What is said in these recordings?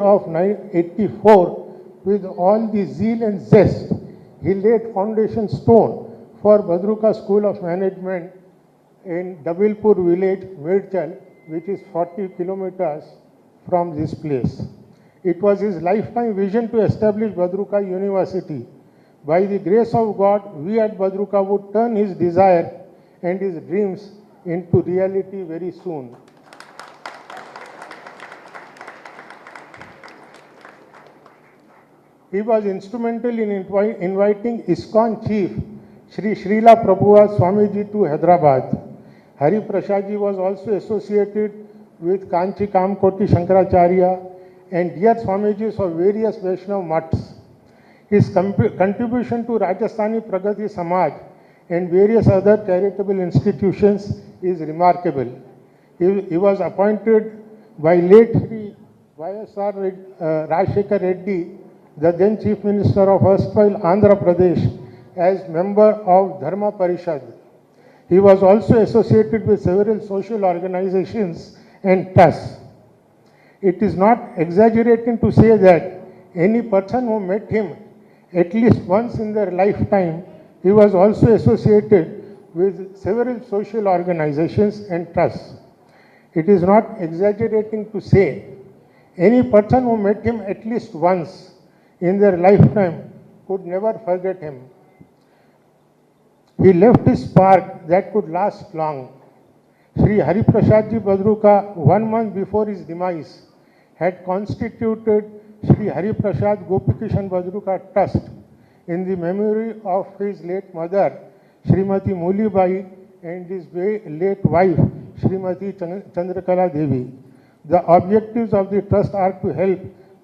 of 1984, with all the zeal and zest, he laid foundation stone for Badruka School of Management in Dabilpur village, Medchal, which is 40 kilometers from this place. It was his lifetime vision to establish Badruka University. By the grace of God, we at Badruka would turn his desire and his dreams into reality very soon. He was instrumental in inviting ISKCON chief Sri Srila Prabhupada Swamiji to Hyderabad. Hari Prasadji was also associated with Kanchi Kamkoti Shankaracharya and dear Swamijis of various Vaishnava mats. His contribution to Rajasthani Pragati Samaj and various other charitable institutions is remarkable. He was appointed by late Sri Y.S.R. Rajshekar Reddy, the then Chief Minister of erstwhile Andhra Pradesh, as member of Dharma Parishad. He was also associated with several social organizations and trusts. It is not exaggerating to say that any person who met him at least once in their lifetime, he was also associated with several social organizations and trusts. It is not exaggerating to say any person who met him at least once in their lifetime could never forget him. He left his spark that could last long. Sri Hari Prasadji Badruka, 1 month before his demise, had constituted Sri Hari Prasad Gopikishan Badruka Trust in the memory of his late mother, Srimati Mulibai, and his late wife, Srimati Chandrakala Devi. The objectives of the trust are to help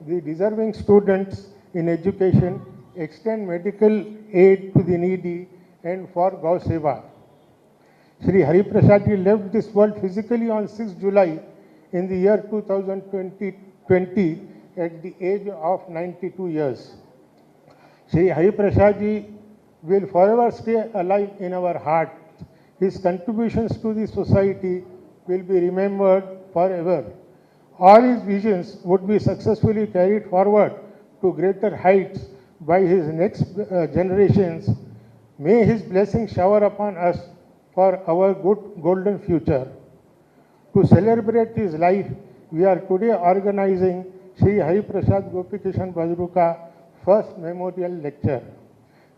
the deserving students in education, extend medical aid to the needy, and for Gau Seva. Sri Hari Prasadji left this world physically on 6 July in the year 2020 at the age of 92 years. Sri Hari Prasadji will forever stay alive in our hearts. His contributions to the society will be remembered forever. All his visions would be successfully carried forward to greater heights by his next generations. May his blessings shower upon us for our good golden future. To celebrate his life, we are today organizing Sri Hari Prasad Gopikishan Badruka first memorial lecture.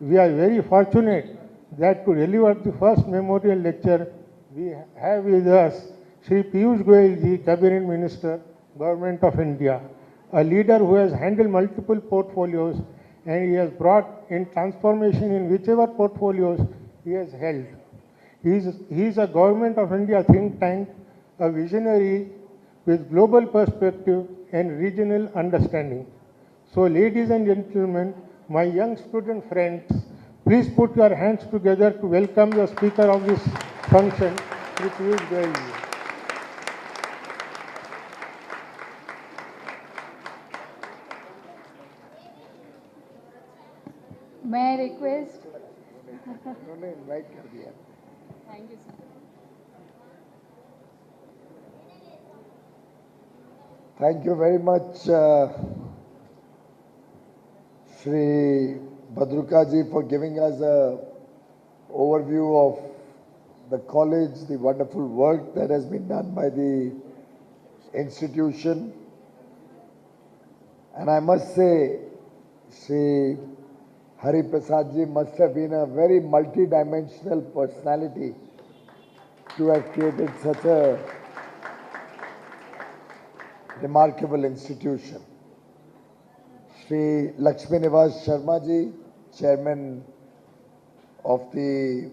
We are very fortunate that to deliver the first memorial lecture, we have with us Sri Piyush Goyal ji, Cabinet Minister, Government of India, a leader who has handled multiple portfolios and he has brought in transformation in whichever portfolios he has held. He is a Government of India think tank, a visionary with global perspective and regional understanding. So ladies and gentlemen, my young student friends, please put your hands together to welcome the speaker of this function, Sri Piyush Goyal ji. May I request? Thank you, sir. Thank you very much, Sri Badruka ji, for giving us a overview of the college, the wonderful work that has been done by the institution. And I must say, Sri Hari Prasad ji must have been a very multi-dimensional personality to have created such a remarkable institution. Sri Lakshmi Nivas Sharma ji, Chairman of the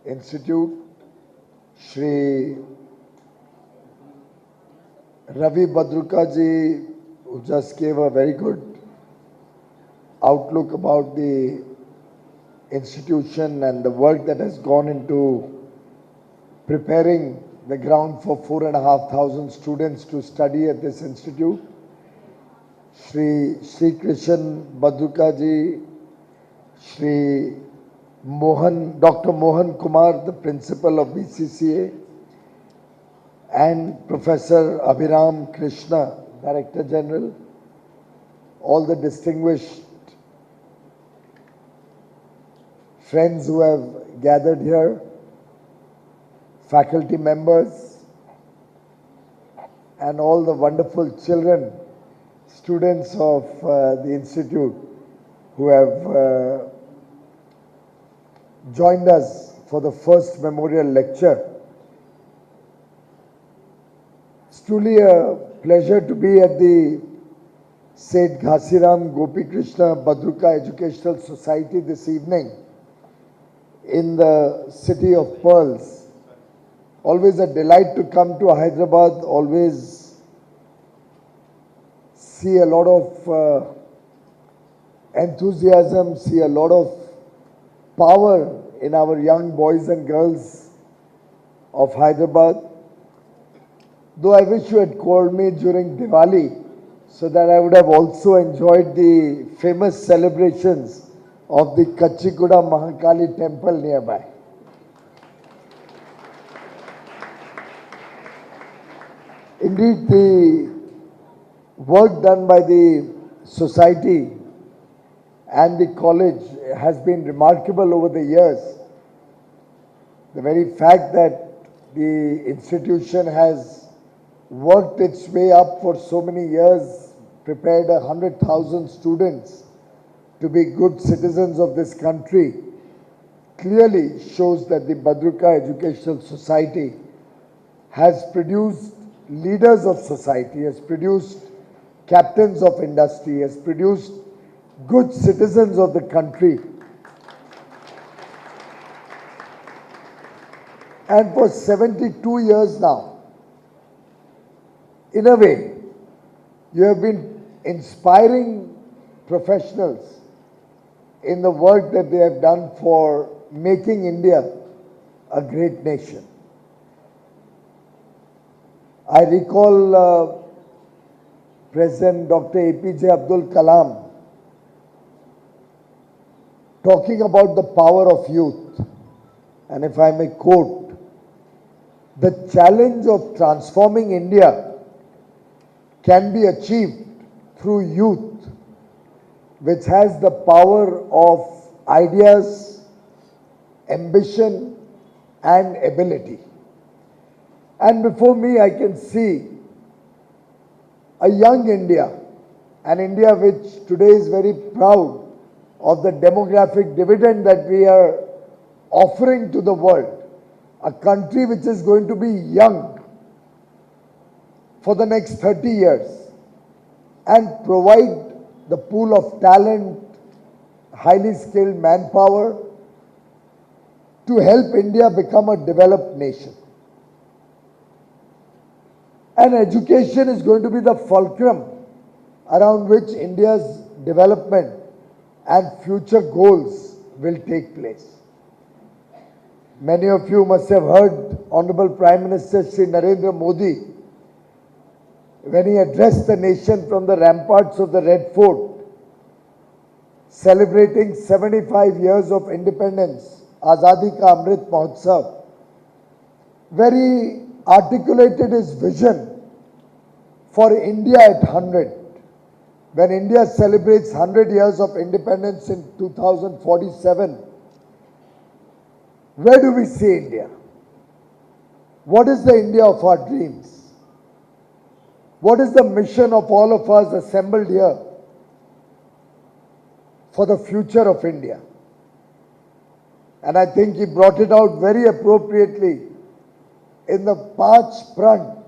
Institute, Sri Ravi Badruka ji, who just gave a very good outlook about the institution and the work that has gone into preparing the ground for 4,500 students to study at this institute. Sri Krishan Badruka ji, Sri Dr. Mohan Kumar, the principal of BCCA, and Professor Abhiram Krishna, Director General, all the distinguished friends who have gathered here, faculty members, and all the wonderful children, students of the Institute who have joined us for the first memorial lecture. It's truly a pleasure to be at the Seth Ghasiram Gopi Krishna Badruka Educational Society this evening in the city of Pearls. Always a delight to come to Hyderabad, always see a lot of enthusiasm, see a lot of power in our young boys and girls of Hyderabad. Though I wish you had called me during Diwali so that I would have also enjoyed the famous celebrations of the Kachiguda Mahakali temple nearby. Indeed, the work done by the society and the college has been remarkable over the years. The very fact that the institution has worked its way up for so many years, prepared 100,000 students to be good citizens of this country, clearly shows that the Badruka Educational Society has produced leaders of society, has produced captains of industry, has produced good citizens of the country. And for 72 years now, in a way, you have been inspiring professionals in the work that they have done for making India a great nation. I recall President Dr. APJ Abdul Kalam talking about the power of youth. And if I may quote, the challenge of transforming India can be achieved through youth, which has the power of ideas, ambition, and ability. And before me, I can see a young India, an India which today is very proud of the demographic dividend that we are offering to the world, a country which is going to be young for the next 30 years and provide the pool of talent, highly skilled manpower to help India become a developed nation. And education is going to be the fulcrum around which India's development and future goals will take place. Many of you must have heard Honorable Prime Minister Shri Narendra Modi when he addressed the nation from the ramparts of the Red Fort, celebrating 75 years of independence, Azadi Ka Amrit Mahotsav, where he articulated his vision for India at 100. When India celebrates 100 years of independence in 2047, where do we see India? What is the India of our dreams? What is the mission of all of us assembled here for the future of India? And I think he brought it out very appropriately in the Panch Pran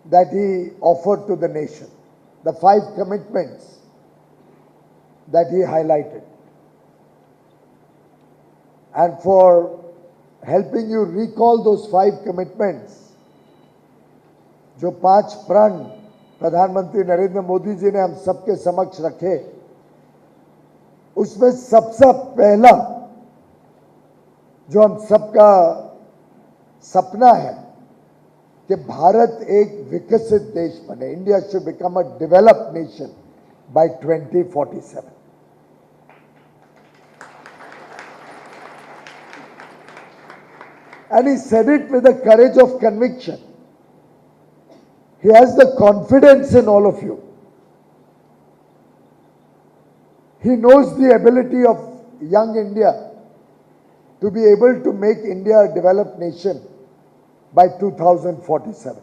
that he offered to the nation, the 5 commitments that he highlighted. And for helping you recall those 5 commitments, जो 5 प्रण प्रधानमंत्री नरेंद्र मोदी जी ने हम सबके समक्ष रखे, उसमें सबसे पहला जो हम सबका सपना है कि भारत एक विकसित देश बने, India should become a developed nation by 2047. And he said it with the courage of conviction. He has the confidence in all of you. He knows the ability of young India to be able to make India a developed nation by 2047.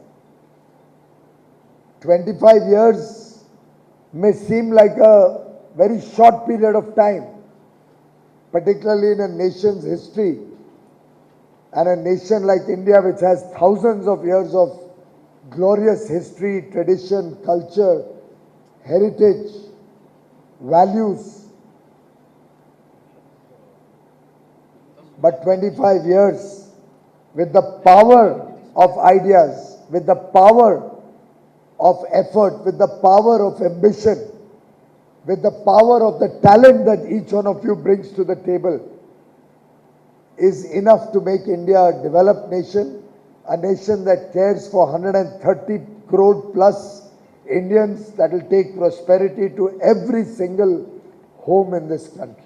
25 years may seem like a very short period of time, particularly in a nation's history, and a nation like India, which has thousands of years of glorious history, tradition, culture, heritage, values. But 25 years with the power of ideas, with the power of effort, with the power of ambition, with the power of the talent that each one of you brings to the table, is enough to make India a developed nation, a nation that cares for 130 crore plus Indians, that will take prosperity to every single home in this country.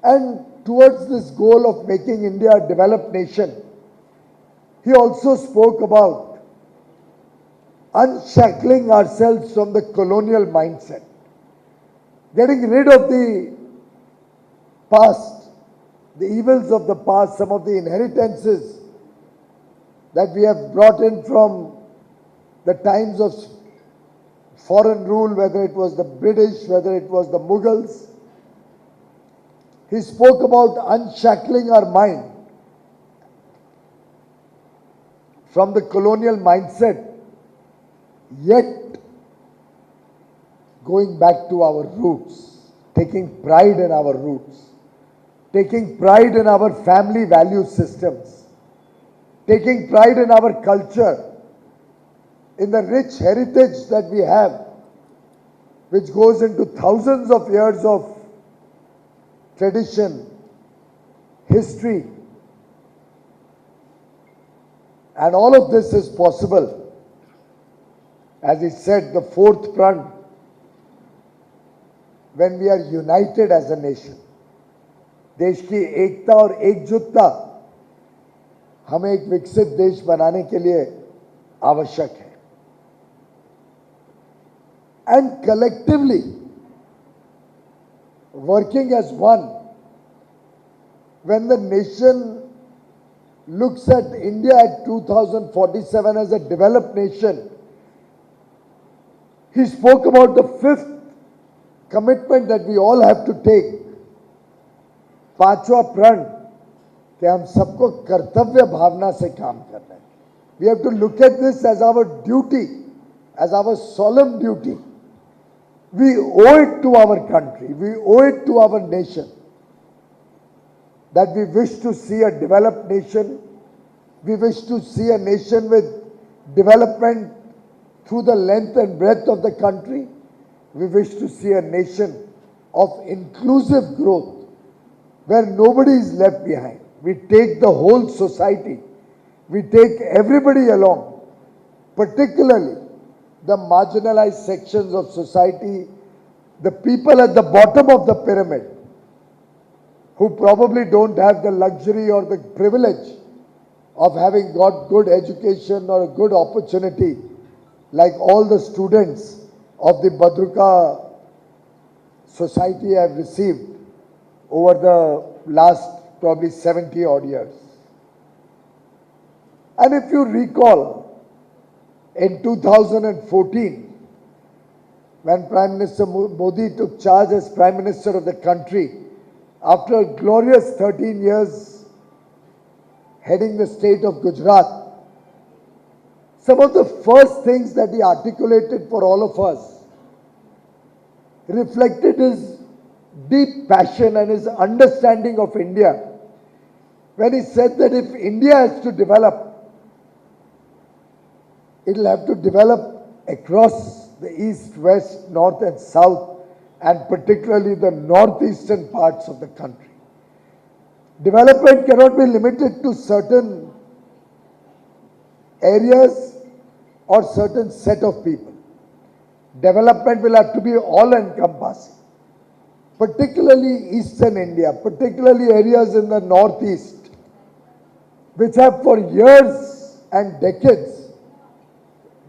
And towards this goal of making India a developed nation, he also spoke about unshackling ourselves from the colonial mindset, getting rid of the past, the evils of the past, some of the inheritances that we have brought in from the times of foreign rule, whether it was the British, whether it was the Mughals. He spoke about unshackling our mind from the colonial mindset, yet going back to our roots, taking pride in our roots, taking pride in our family value systems, taking pride in our culture, in the rich heritage that we have, which goes into thousands of years of tradition, history. And all of this is possible. As he said, the fourth prong, when we are united as a nation. देश की एकता और एकजुटता हमें एक विकसित देश बनाने के लिए आवश्यक है. And collectively, working as one, when the nation looks at India at 2047 as a developed nation, he spoke about the fifth commitment that we all have to take. पांचवा प्रण कि हम सबको कर्तव्य भावना से काम करना है. We have to look at this as our duty, as our solemn duty. We owe it to our country, we owe it to our nation, that we wish to see a developed nation, we wish to see a nation with development through the length and breadth of the country. We wish to see a nation of inclusive growth, where nobody is left behind. We take the whole society, we take everybody along, particularly the marginalized sections of society, the people at the bottom of the pyramid, who probably don't have the luxury or the privilege of having got good education or a good opportunity like all the students of the Badruka society have received over the last probably 70 odd years. And if you recall, in 2014, when Prime Minister Modi took charge as Prime Minister of the country, after a glorious 13 years heading the state of Gujarat, some of the first things that he articulated for all of us reflected his deep passion and his understanding of India, when he said that if India has to develop, it will have to develop across the east, west, north and south, and particularly the northeastern parts of the country. Development cannot be limited to certain areas or certain set of people. Development will have to be all-encompassing, particularly eastern India, particularly areas in the northeast, which have for years and decades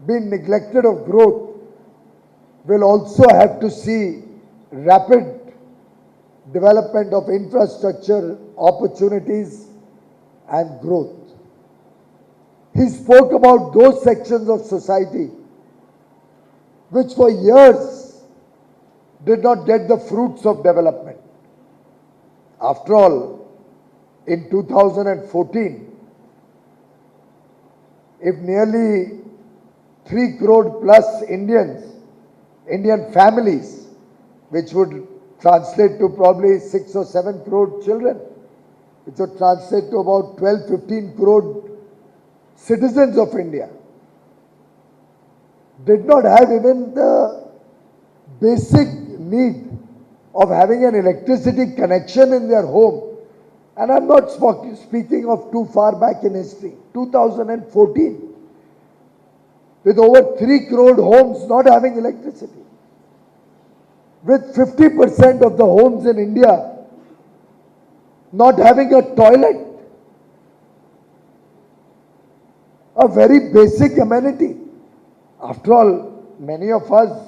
been neglected of growth will also have to see rapid development of infrastructure, opportunities and growth. He spoke about those sections of society which for years did not get the fruits of development. After all, in 2014, if nearly 3 crore plus Indian families, which would translate to probably 6 or 7 crore children, which would translate to about 12-15 crore citizens of India, did not have even the basic need of having an electricity connection in their home. And I'm not speaking of too far back in history, 2014, with over 3 crore homes not having electricity, with 50% of the homes in India not having a toilet, a very basic amenity. After all, many of us,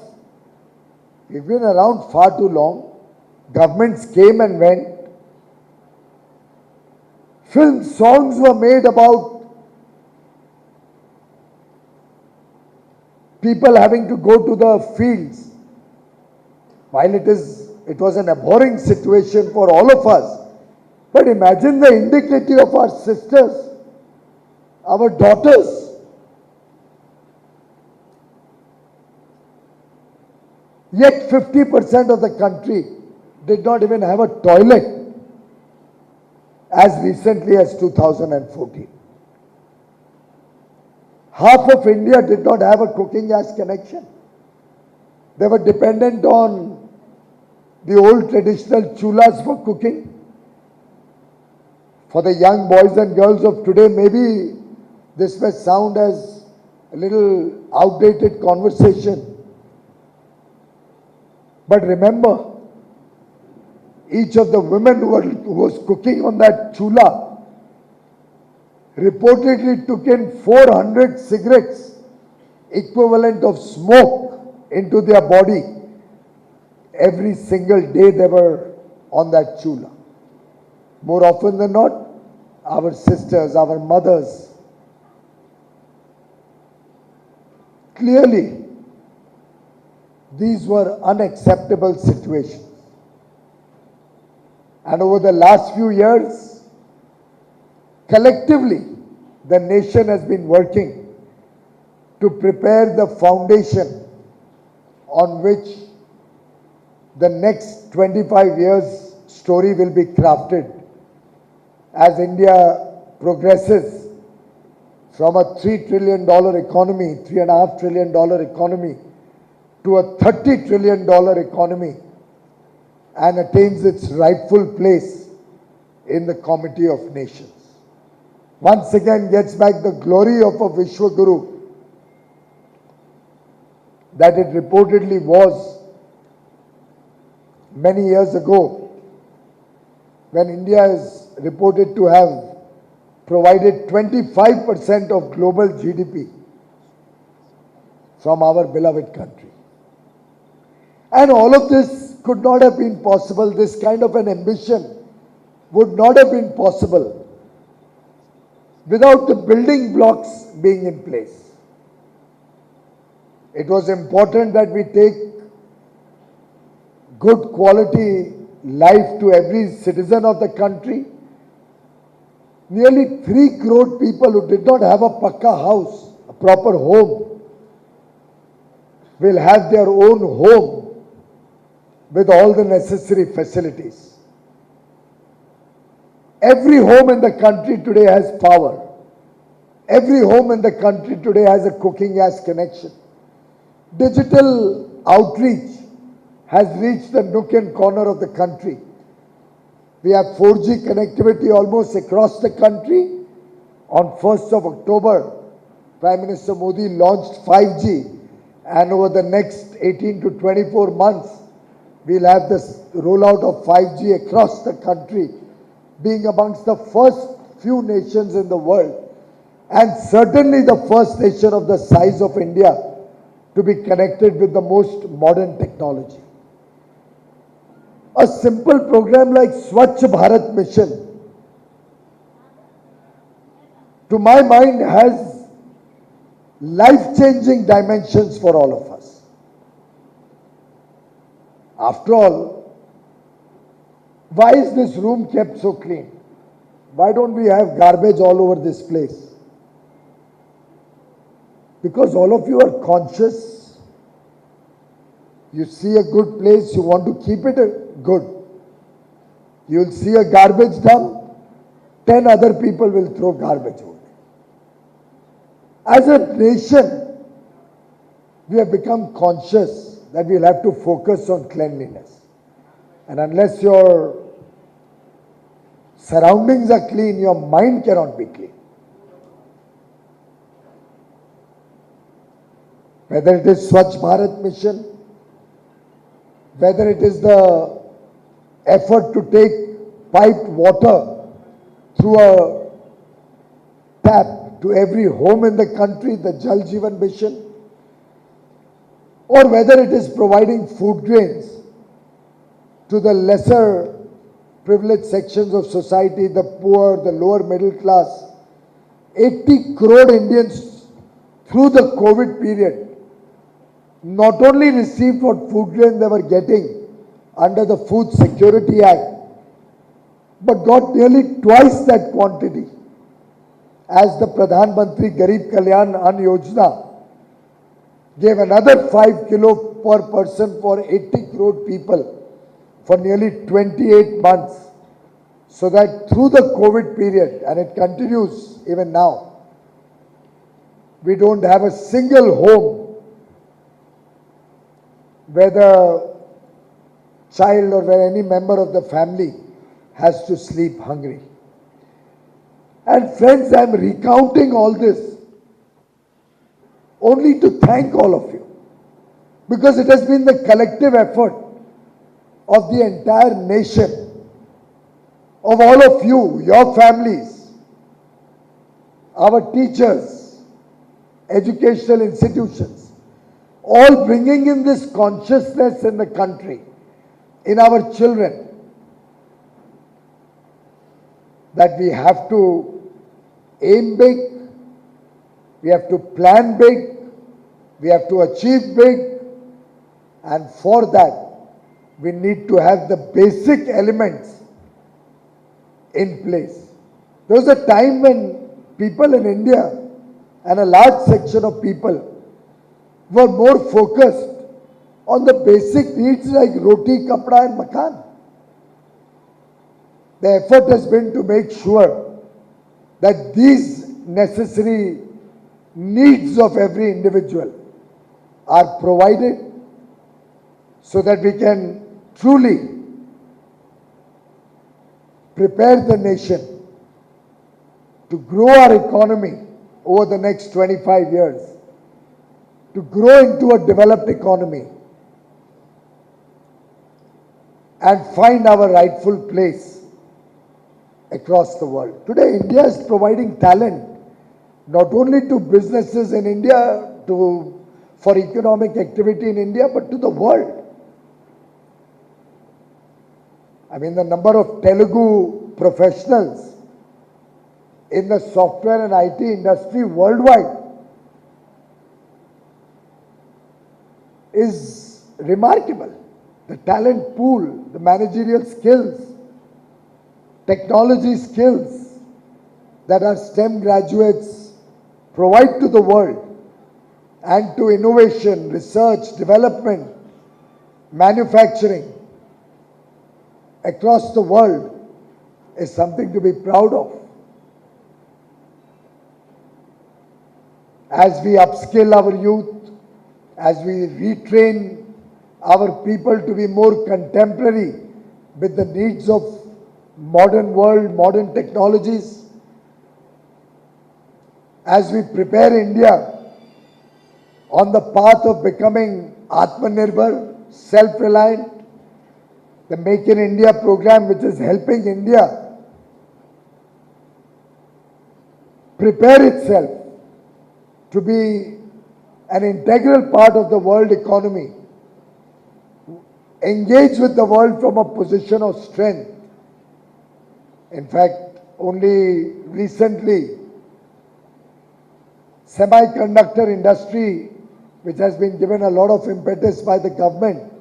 we've been around far too long. Governments came and went. Film songs were made about people having to go to the fields. While it was an abhorring situation for all of us, but imagine the indignity of our sisters, our daughters. Yet 50% of the country did not even have a toilet as recently as 2014. Half of India did not have a cooking gas connection. They were dependent on the old traditional chulas for cooking. For the young boys and girls of today, maybe this may sound as a little outdated conversation. But remember, each of the women who was cooking on that chula reportedly took in 400 cigarettes, equivalent of smoke, into their body every single day they were on that chula. More often than not, our sisters, our mothers, clearly these were unacceptable situations. And over the last few years, collectively, the nation has been working to prepare the foundation on which the next 25 years story will be crafted as India progresses from a $3 trillion economy, $3.5 trillion economy, to a $30 trillion economy and attains its rightful place in the Committee of Nations. Once again gets back the glory of a Vishwaguru that it reportedly was many years ago, when India is reported to have provided 25% of global GDP from our beloved country. And all of this could not have been possible, this kind of an ambition would not have been possible without the building blocks being in place. It was important that we take good quality life to every citizen of the country. Nearly 3 crore people who did not have a pakka house, a proper home, will have their own home with all the necessary facilities. Every home in the country today has power. Every home in the country today has a cooking gas connection. Digital outreach has reached the nook and corner of the country. We have 4G connectivity almost across the country. On 1st of October, Prime Minister Modi launched 5G, and over the next 18 to 24 months, we'll have this rollout of 5G across the country, being amongst the first few nations in the world and certainly the first nation of the size of India to be connected with the most modern technology. A simple program like Swachh Bharat Mission, to my mind, has life-changing dimensions for all of us. After all, why is this room kept so clean? Why don't we have garbage all over this place? Because all of you are conscious. You see a good place, you want to keep it good. You'll see a garbage dump, 10 other people will throw garbage over there. As a nation, we have become conscious that we'll have to focus on cleanliness. And unless your surroundings are clean, your mind cannot be clean. Whether it is Swachh Bharat Mission, whether it is the effort to take piped water through a tap to every home in the country, the Jal Jeevan Mission, or whether it is providing food grains to the lesser privileged sections of society, the poor, the lower middle class. 80 crore Indians through the COVID period not only received what food grain they were getting under the Food Security Act, but got nearly twice that quantity as the Pradhan Mantri Garib Kalyan Ann Yojana gave another 5 kilo per person for 80 crore people for nearly 28 months, so that through the COVID period, and it continues even now, we don't have a single home where the child or where any member of the family has to sleep hungry. And friends, I am recounting all this only to thank all of you, because it has been the collective effort of the entire nation, of all of you, your families, our teachers, educational institutions, all bringing in this consciousness in the country, in our children, that we have to aim big, we have to plan big, we have to achieve big, and for that, we need to have the basic elements in place. There was a time when people in India, and a large section of people, were more focused on the basic needs like roti, kapda and makan. The effort has been to make sure that these necessary needs of every individual are provided so that we can truly prepare the nation to grow our economy over the next 25 years, to grow into a developed economy and find our rightful place across the world. Today, India is providing talent not only to businesses in India, for economic activity in India, but to the world. I mean, the number of Telugu professionals in the software and IT industry worldwide is remarkable. The talent pool, the managerial skills, technology skills that our STEM graduates provide to the world, and to innovation, research, development, manufacturing across the world is something to be proud of. As we upskill our youth, as we retrain our people to be more contemporary with the needs of modern world, modern technologies, as we prepare India on the path of becoming Atmanirbhar, self-reliant, the Make in India program, which is helping India prepare itself to be an integral part of the world economy, engage with the world from a position of strength. In fact, only recently, semiconductor industry, which has been given a lot of impetus by the government,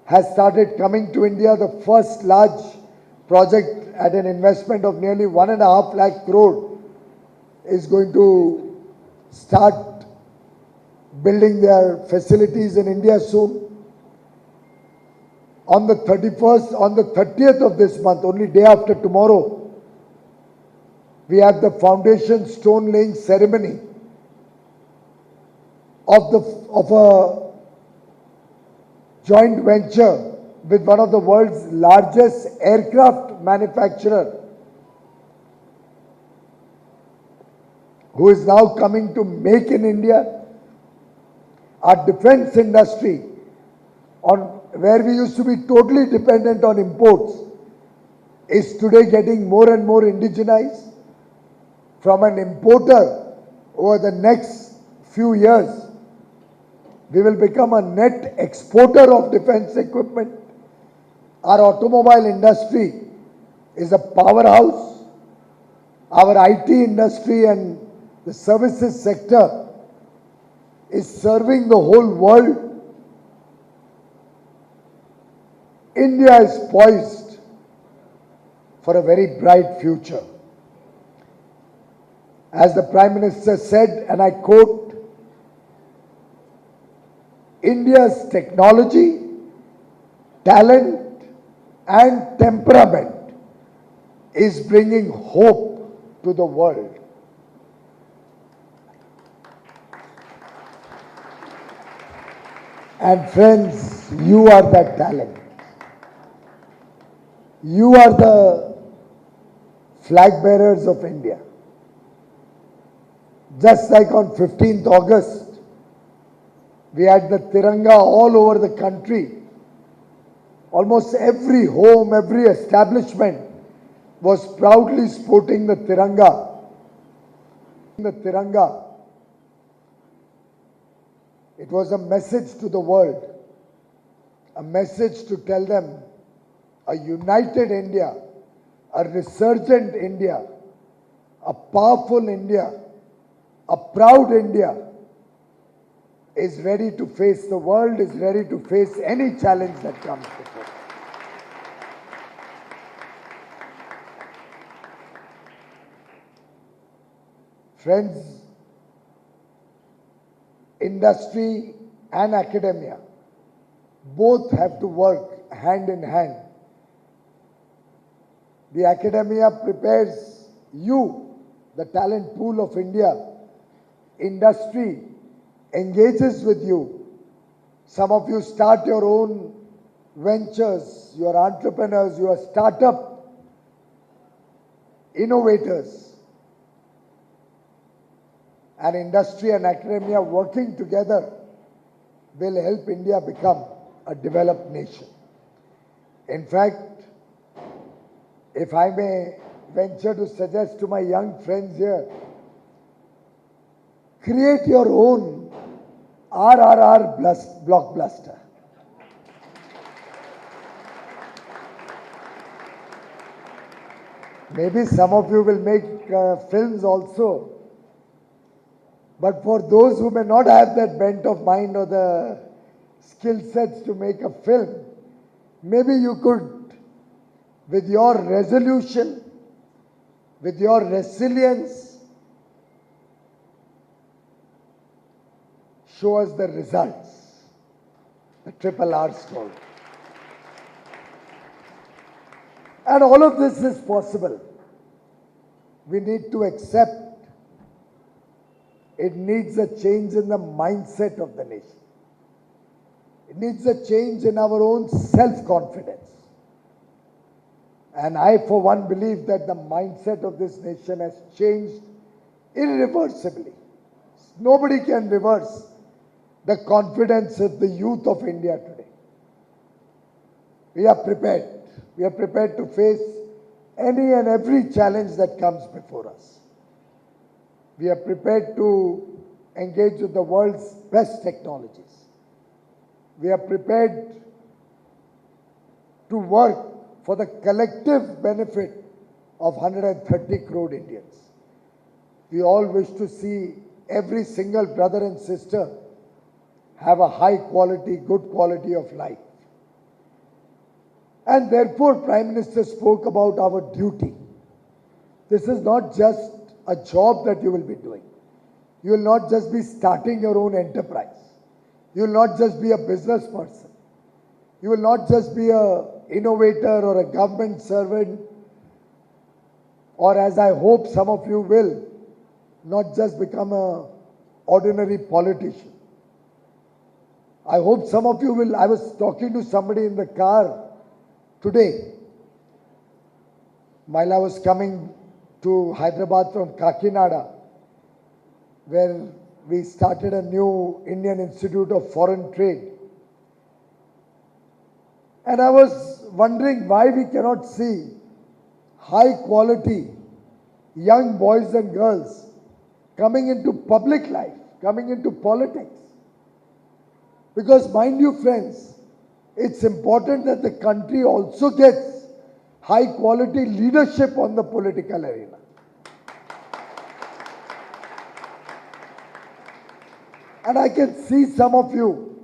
has started coming to India. The first large project at an investment of nearly 1.5 lakh crore is going to start building their facilities in India soon. On the 30th of this month, only day after tomorrow, we have the foundation stone laying ceremony of a joint venture with one of the world's largest aircraft manufacturer, who is now coming to make in India. Our defense industry, where we used to be totally dependent on imports, is today getting more and more indigenized. From an importer, over the next few years, we will become a net exporter of defense equipment. Our automobile industry is a powerhouse. Our IT industry and the services sector is serving the whole world. India is poised for a very bright future. As the Prime Minister said, and I quote, India's technology, talent and temperament is bringing hope to the world. And friends, you are that talent. You are the flag bearers of India. Just like on 15th August, we had the Tiranga all over the country. Almost every home, every establishment was proudly sporting the Tiranga. The Tiranga. It was a message to the world, a message to tell them a united India, a resurgent India, a powerful India, a proud India is ready to face the world, is ready to face any challenge that comes before. Friends, industry and academia both have to work hand in hand. The academia prepares you, the talent pool of India. Industry engages with you. Some of you start your own ventures, you are entrepreneurs, you are startup innovators. And industry and academia working together will help India become a developed nation. In fact, if I may venture to suggest to my young friends here, create your own RRR blockbuster. Maybe some of you will make films also. But for those who may not have that bent of mind or the skill sets to make a film, maybe you could, with your resolution, with your resilience, show us the results, the triple R story. And all of this is possible. We need to accept it needs a change in the mindset of the nation. It needs a change in our own self-confidence. And I, for one, believe that the mindset of this nation has changed irreversibly. Nobody can reverse the confidence of the youth of India today. We are prepared. We are prepared to face any and every challenge that comes before us. We are prepared to engage with the world's best technologies. We are prepared to work for the collective benefit of 130 crore Indians. We all wish to see every single brother and sister have a high quality, good quality of life. And therefore, Prime Minister spoke about our duty. This is not just a job that you will be doing. You will not just be starting your own enterprise. You will not just be a business person. You will not just be an innovator or a government servant, or as I hope some of you will, not just become an ordinary politician. I hope some of you will. I was talking to somebody in the car today while I was coming to Hyderabad from Kakinada, where we started a new Indian Institute of Foreign Trade. And I was wondering why we cannot see high quality young boys and girls coming into public life, coming into politics. Because mind you friends, it's important that the country also gets high quality leadership on the political arena. And I can see some of you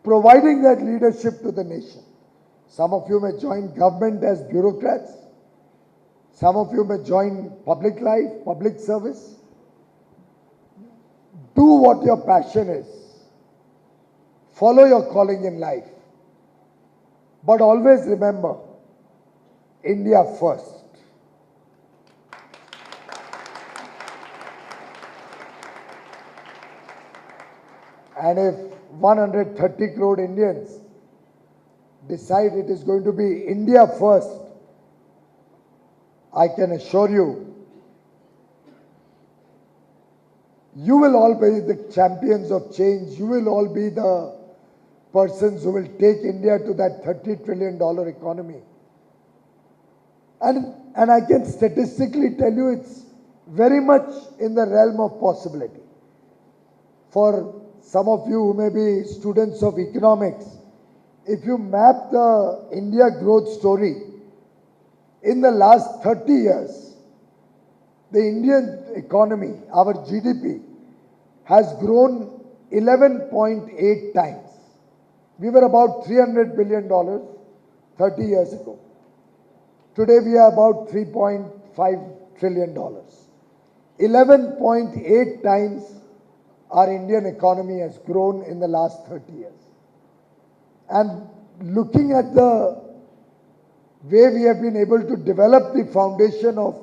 providing that leadership to the nation. Some of you may join government as bureaucrats. Some of you may join public life, public service. Do what your passion is. Follow your calling in life. But always remember, India first. And if 130 crore Indians decide it is going to be India first, I can assure you, you will all be the champions of change. You will all be the persons who will take India to that $30 trillion economy. And I can statistically tell you it's very much in the realm of possibility. For some of you who may be students of economics, if you map the India growth story, in the last 30 years, the Indian economy, our GDP, has grown 11.8 times. We were about $300 billion 30 years ago. Today we are about $3.5 trillion. 11.8 times our Indian economy has grown in the last 30 years. And looking at the way we have been able to develop the foundation of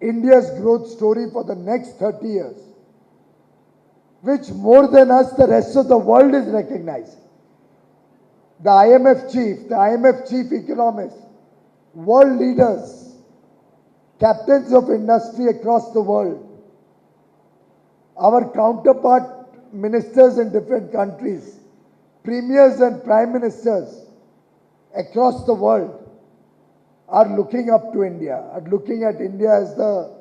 India's growth story for the next 30 years, which more than us, the rest of the world is recognizing. The IMF chief economist, world leaders, captains of industry across the world, our counterpart ministers in different countries, premiers and prime ministers across the world are looking up to India, are looking at India as the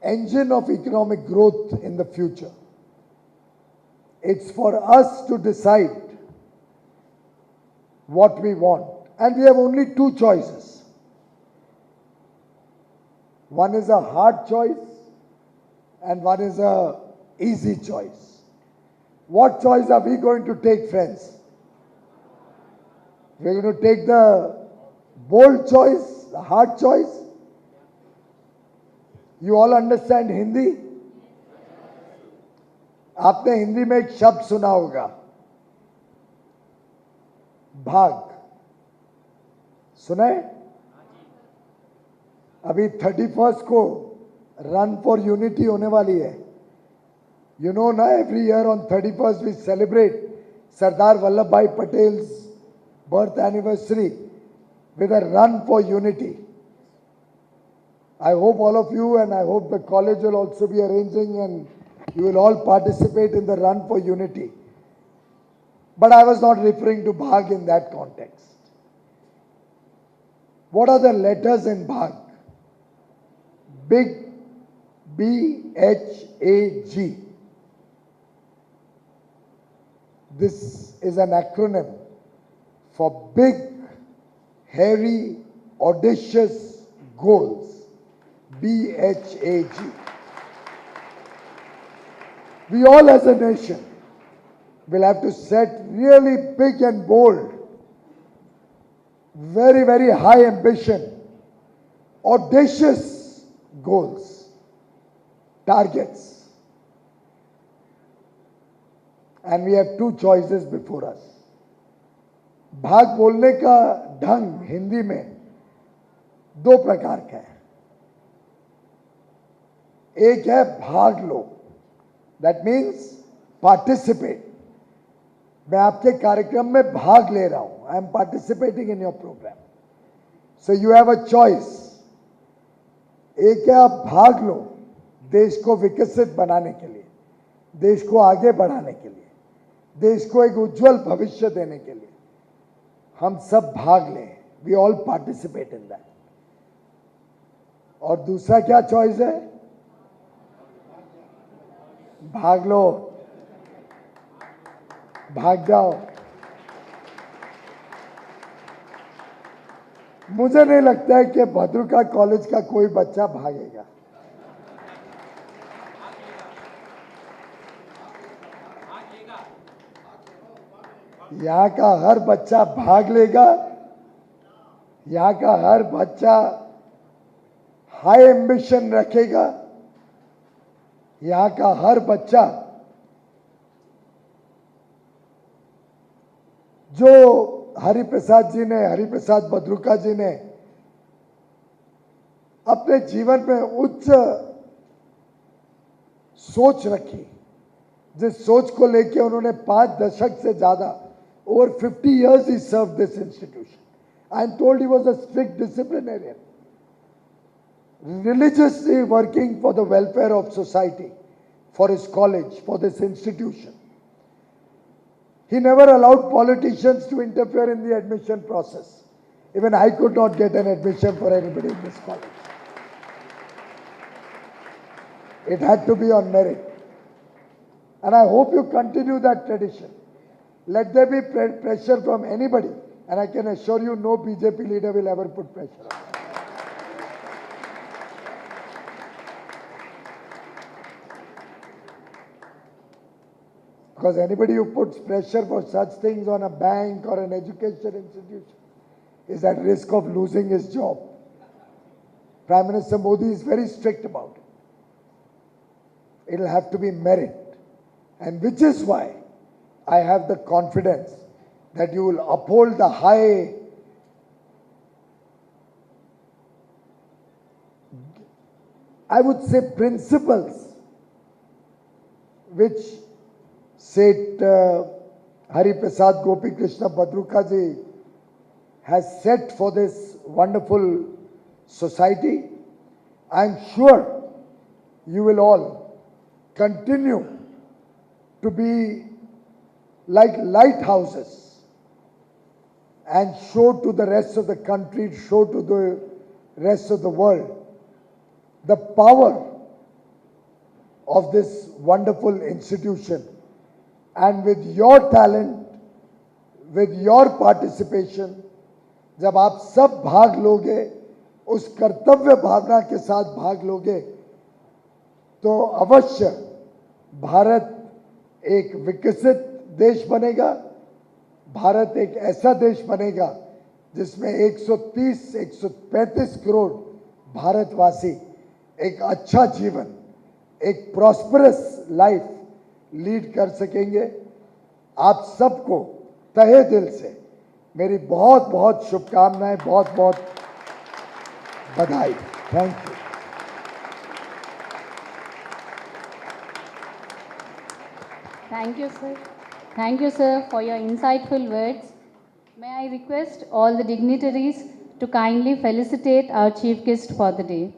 engine of economic growth in the future. It's for us to decide what we want. And we have only two choices. One is a hard choice and one is a easy choice. What choice are we going to take, friends? We're going to take the bold choice, the hard choice. You all understand Hindi? आपने हिंदी में एक शब्द सुना होगा, भाग। सुना है? अभी 31st को रन फॉर यूनिटी होने वाली है। You know ना, every year on 31st we celebrate Sardar Vallabhbhai Patel's birth anniversary with a run for unity. I hope all of you, and I hope the college will also be arranging, and you will all participate in the run for unity. But I was not referring to Bhag in that context. What are the letters in Bhag? Big, BHAG. This is an acronym for big, hairy, audacious goals. BHAG. We all as a nation will have to set really big and bold, very, very high ambition, audacious goals, targets. And we have two choices before us. भाग बोलने का ढंग हिंदी में दो प्रकार का है. एक है भाग लो, दैट मीन्स पार्टिसिपेट. मैं आपके कार्यक्रम में भाग ले रहा हूं. I am participating in your programme. So you have a choice. एक है आप भाग लो देश को विकसित बनाने के लिए, देश को आगे बढ़ाने के लिए, देश को एक उज्जवल भविष्य देने के लिए. हम सब भाग लें. We all participate in that. और दूसरा क्या चॉइस है? भाग लो, भाग जाओ. मुझे नहीं लगता है कि भद्रुका कॉलेज का कोई बच्चा भागेगा. यहां का हर बच्चा भाग लेगा. यहां का हर बच्चा हाई एम्बिशन रखेगा. यहां का हर बच्चा जो हरिप्रसाद बद्रुका जी ने अपने जीवन में उच्च सोच रखी, जिस सोच को लेके उन्होंने 5 दशक से ज्यादा, over 50 years he served this institution. I am told he was a strict disciplinarian, religiously working for the welfare of society, for his college, for this institution. He never allowed politicians to interfere in the admission process. Even I could not get an admission for anybody in this college. It had to be on merit. And I hope you continue that tradition. Let there be pressure from anybody, and I can assure you no BJP leader will ever put pressure on you. Because anybody who puts pressure for such things on a bank or an education institution is at risk of losing his job. Prime Minister Modi is very strict about it. It will have to be merit, and which is why I have the confidence that you will uphold the high principles which Seth Hariprasad Gopi Krishna Badruka ji has set for this wonderful society. I am sure you will all continue to be like lighthouses and show to the rest of the country, show to the rest of the world the power of this wonderful institution. And with your talent, with your participation, जब आप सब भाग लोगे, उस कर्तव्य भावना के साथ भाग लोगे, तो अवश्य भारत एक विकसित देश बनेगा. भारत एक ऐसा देश बनेगा जिसमें 130-135 करोड़ भारतवासी एक अच्छा जीवन, एक प्रॉस्परस लाइफ लीड कर सकेंगे. आप सबको तहे दिल से मेरी बहुत बहुत शुभकामनाएं, बहुत बहुत बधाई. Thank you. Thank you, sir. Thank you, sir, for your insightful words. May I request all the dignitaries to kindly felicitate our chief guest for the day.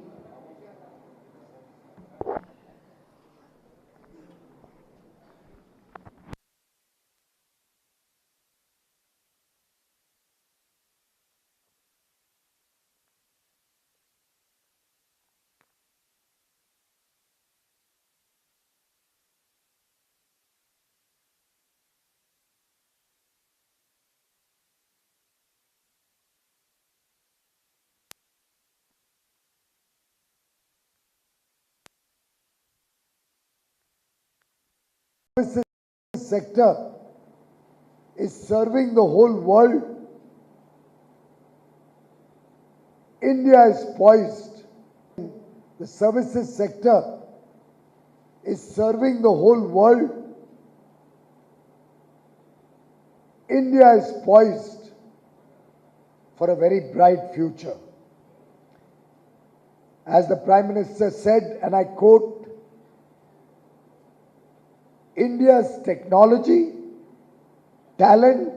services sector is serving the whole world. India is poised. The services sector is serving the whole world. India is poised for a very bright future. As the Prime Minister said, and I quote, India's technology, talent,